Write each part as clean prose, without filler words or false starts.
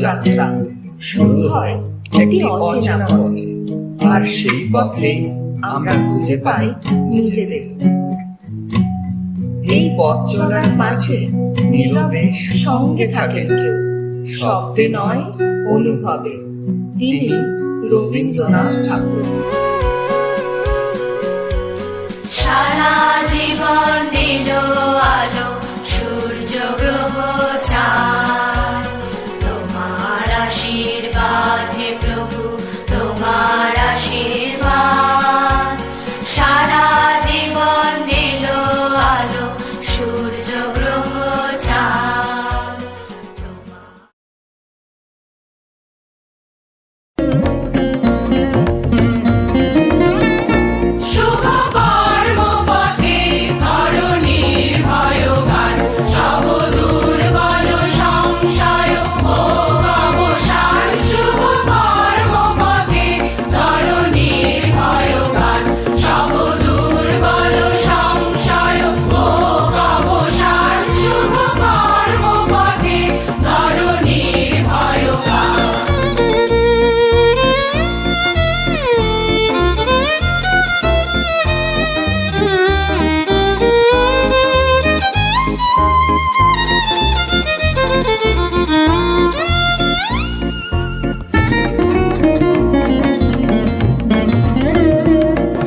যাত্রা শুরু হয় একটি অচেনা পথে, আর সেই পথে আমরা খুঁজে পাই নিজেদের। এই পথ চলার মাঝে নীরবে সঙ্গে থাকেন কেউ, শব্দে নয় অনুভবে, তিনি রবীন্দ্রনাথ ঠাকুর। সারা জীবন দিল আলো সূর্য গ্রহ চাঁদ, তোমার আশীর্বাদ হে প্রভু, তোমার আশীর্বাদ। সারা জীবন দিল আলো সূর্য গ্রহ চাঁদ। শুভ কর্ম পথে ধরণীর ভয়গান, সব দুর্বল সংশয় ও অবসান। শুভ কর্ম পথে ধরণীর ভয়গান, সব দুর্বল সংশয় ও অবসান। শুভ কর্ম পথে ধরণীর ভয়গান।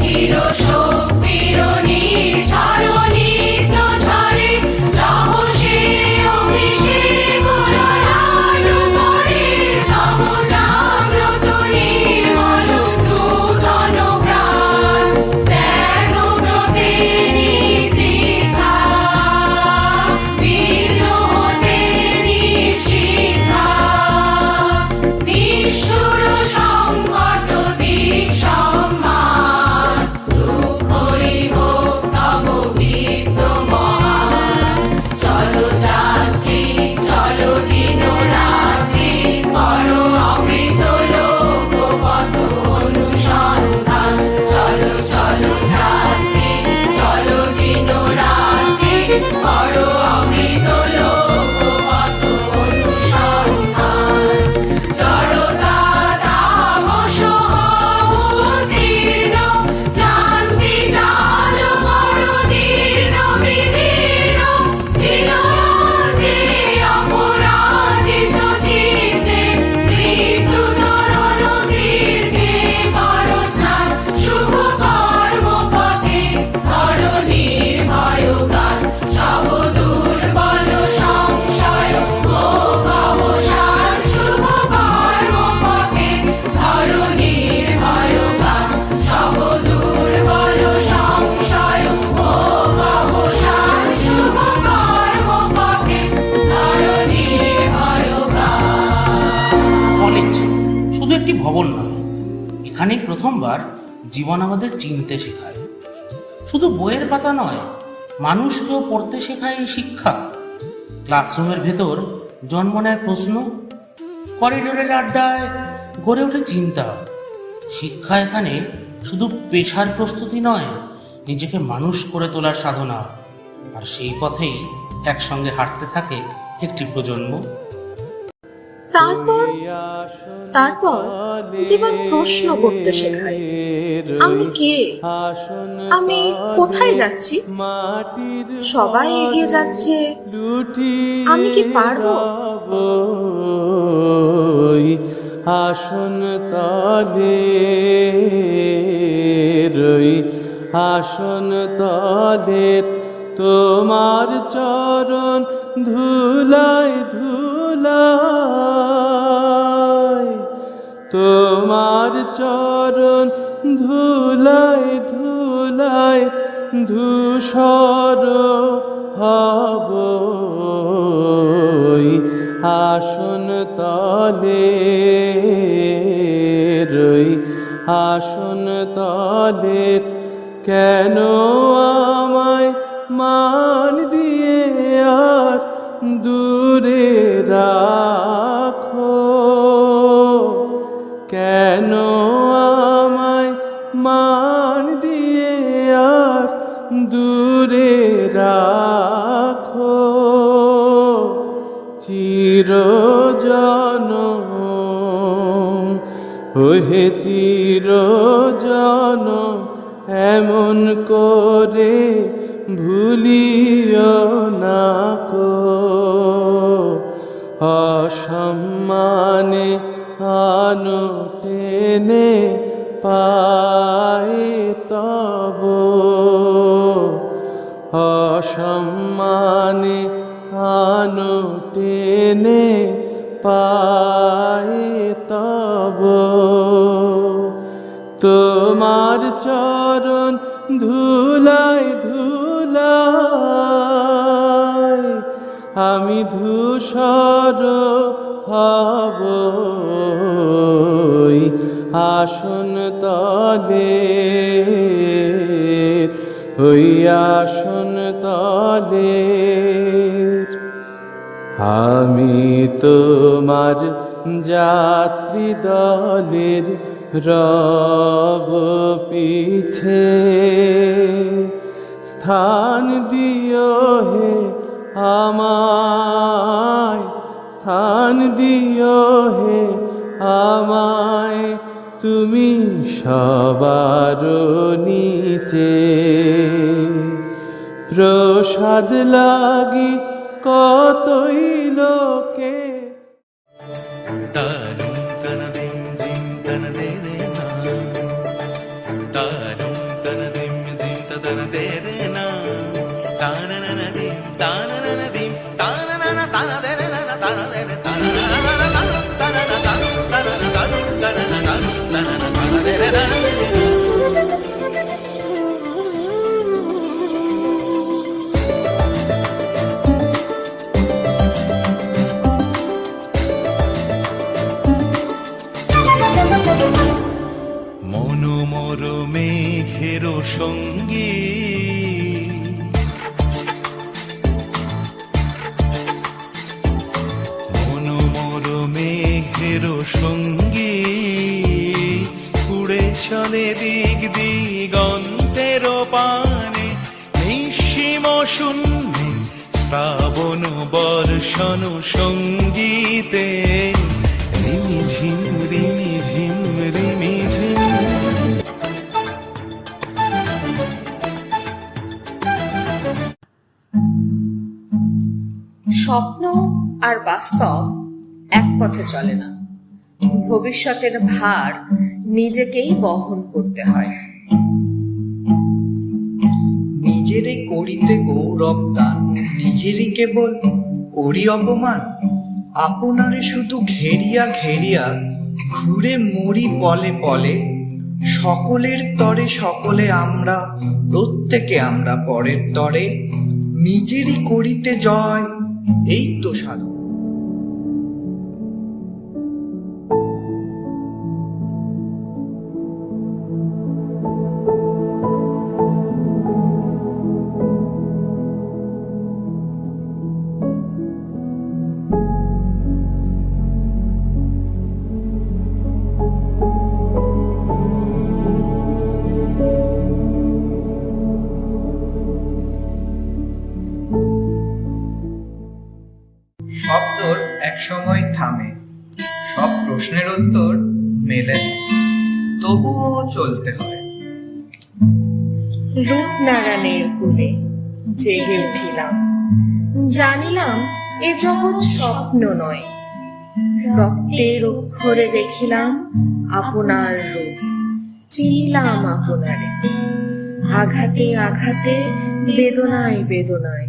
চিরশক্তির নির্ঝরণিত ঝরে, রহস্যে অভিষেক ললাট করে। তব জাগ্রত নির্মল নূতন প্রাণ, ত্যাগ ব্রতে নির্দ্বিধা, বিদ্রোহতে নিঃশিক্ষা। নিষ্ঠুর সংকট দিক সম্মান, দুঃখই হোক তব বিত্ত মহান। চলো যাত্রী চলো দিন রাত্রি, করো অমৃত লোক পথ অনুসন্ধান। চলো চলো যাত্রী চলো দিন রাত্রি, করো অমৃত লোক পথ অনুসন্ধান। জড়তা তামস উত্তীর্ণ, ক্লান্তি জাল করো দীর্ণ বিদীর্ণ। বিনয়তে অপরাজিত চিত্তে, মৃত্যু তরণ তীর্থে করো স্নান। শুভ কর্ম পথে ধরণীর ভয়গান, সব দুর্বল সংশয় ও অবসান। শুভ কর্ম পথে ধরণীর ভয়গান, সব দুর্বল সংশয় ও অবসান। শুভ কর্ম পথে ধরণীর ভয়গান। কলেজ শুধু একটি ভবন নয়, এখানেই প্রথমবার জীবন আমাদের চিনতে শেখায়। শুধু বইয়ের পাতা নয়, মানুষকেও পড়তে শেখায় এই শিক্ষা। ক্লাসরুমের ভেতর জন্ম নেয় প্রশ্ন, করিডোরের আড্ডায় গড়ে ওঠে চিন্তা। শিক্ষা এখানে শুধু পেশার প্রস্তুতি নয়, নিজেকে মানুষ করে তোলার সাধনা। আর সেই পথেই একসঙ্গে হাঁটতে থাকে একটি প্রজন্ম। তারপর তারপর জীবন প্রশ্ন করতে শেখায়, আমি কে, আমি কোথায় যাচ্ছি। সবাই এগিয়ে যাচ্ছে, আমি কি পারবো। আসন তলে রই, আসন তলের তোমার চরণ ধুলায় ধুলায়, তোমার চরণ ধুলায় ধুলায় ধূসর হব। আসন তলে রই, আসন তলের কেন আমায় মান দিয়ে আর দূরে রাখো। কেন আমায় মান দিয়ে আর দূরে রাখো। চিরজন হে চিরজন এমন করে ভুলিও না কো, অসম্মানে আনো টেনে পায়ে তব, অসম্মানে আনো টেনে পায়ে তব। তোমার চরণ ধুলায় ধুলায় আমি ধূসর হব, আসন তলে ওই আসন তলে। আমি তোমার যাত্রী দলের রব পিছে, স্থান দিও হে আমায়, স্থান দিও হে আমায়, তুমি সবার নিচে। প্রসাদ লাগি কতই লোকে, তারুম তনদিম দিম তনদেরে না, তারুম তনদিম দিম তনদেরে না, তানননদিম তানননদিম তানননা তানদেরে না তানদেরে তানননা তানননা তানদেরে না। মনোমর মেঘের সঙ্গী, মনোমর মেঘের সঙ্গী, উড়ে চলে দিক দিগন্তের পানে, নিঃসীম শূন্যে শ্রাবণ বর্ষণ সঙ্গীতে, রিমিঝিম রিমিঝিম রিমিঝিম। স্বপ্ন আর বাস্তব এক পথে চলে না। ভবিষ্যতের ভার নিজেকেই বহন করতে হয়। নিজেরই করিতে গৌরব দান, নিজেরই কেবল করি অপমান, আপনারে শুধু ঘেরিয়া ঘেরিয়া ঘুরে মরি পলে পলে, সকলের তরে সকলে আমরা, প্রত্যেকে আমরা পরের তরে, নিজেরই করিতে জয়, এই তো সাধু। সব তোর এক সময় থামে, সব প্রশ্নের উত্তর মেলে না, তবুও চলতে হয়। রূপনারায়ণের কুলে জেগে উঠিলাম, জানিলাম এ জগৎ স্বপ্ন নয়। রক্তের অক্ষরে দেখিলাম আপনার রূপ, চিনিলাম আপনারে। আঘাতে আঘাতে বেদনায় বেদনায়,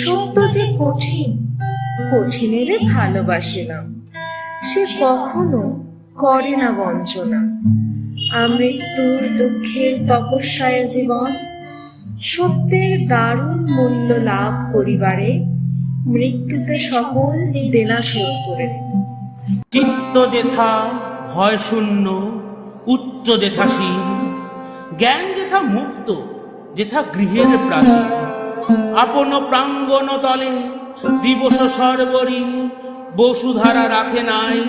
সত্য যে কঠিন, কঠিনেরে ভালোবাসিলাম। সে কখনো করে না বঞ্চনা, আমৃত্যুর দুঃখের তপস্যায় জীবন। সত্যের দারুণ মূল্য লাভ করিবারে, মৃত্যুতে সকল দেনা শোধ করে দিত। চিত্ত যেথা ভয় শূন্য, উচ্চ যেথা শির, জ্ঞান যেথা মুক্ত, যেথা গৃহের প্রাচীর। আপন প্রাঙ্গণ তলে দিবস সর্বরি, বসুধারা রাখে নাই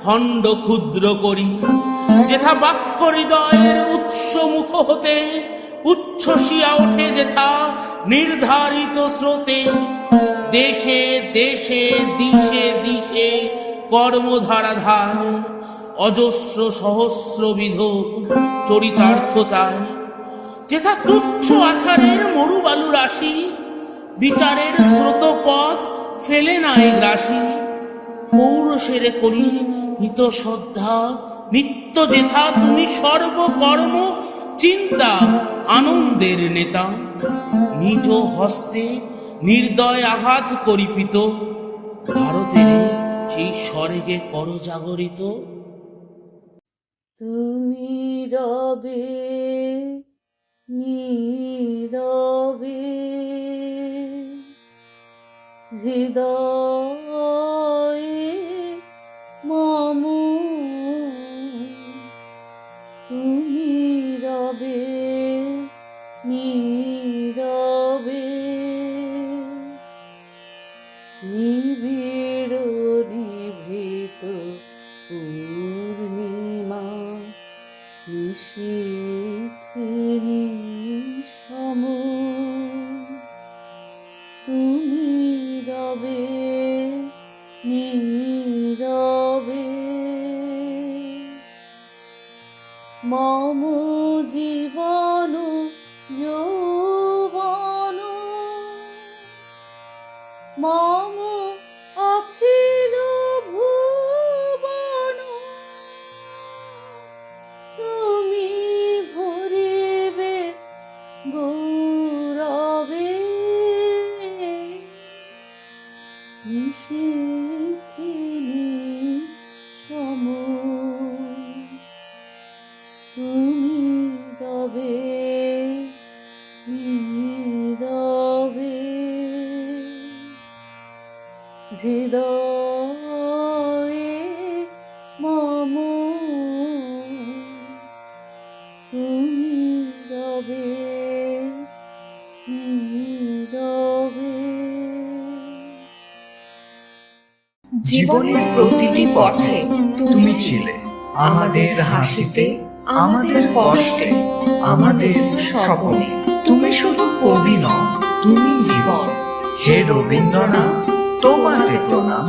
খণ্ড ক্ষুদ্র করি। যেথা বাক্য হৃদয়ের উৎস মুখ হতে, উচ্ছ্বসিয়া ওঠে যেথা নির্ধারিত স্রোতে। দেশে দেশে দিশে দিশে কর্মধারা ধায়, অজস্র সহস্রবিধ চরিতার্থতায়, যেথা তুচ্ছ আছাড়ের মরুবালু রাশি, বিচারের স্রোতপথ ফেলে নাই গ্রাসী। পৌরসেরে করি নিত শ্রদ্ধা, নিত্য যেথা তুমি সর্বকর্ম চিন্তা আনন্দের নেতা। নিজ হস্তে নির্দয় আঘাত করিপিত, ভারতের সেই স্বর্গে কর জাগরিত। তুমি রবে নীরবে হৃদয়ে মম, তুমি রবে নীরবে নিবিড় নিভৃত পূর্ণিমা নিশীথিনী সম, তুমি রবে নীরবে মম জীবন যৌবন মম অখিল ভুবন, তুমি ভরিবে গৌরবে নিশীথিনী সম, তুমি রবে নীরবে হৃদয়ে মম, তুমি রবে নীরবে। জীবনের প্রতিটি পথে তুমি ছিলে, আমাদের হাসিতে, আমাদের কষ্টে, আমাদের স্বপ্নে। তুমি শুধু কবি নও, তুমি জীবন। হে রবীন্দ্রনাথ, তোমাকে প্রণাম।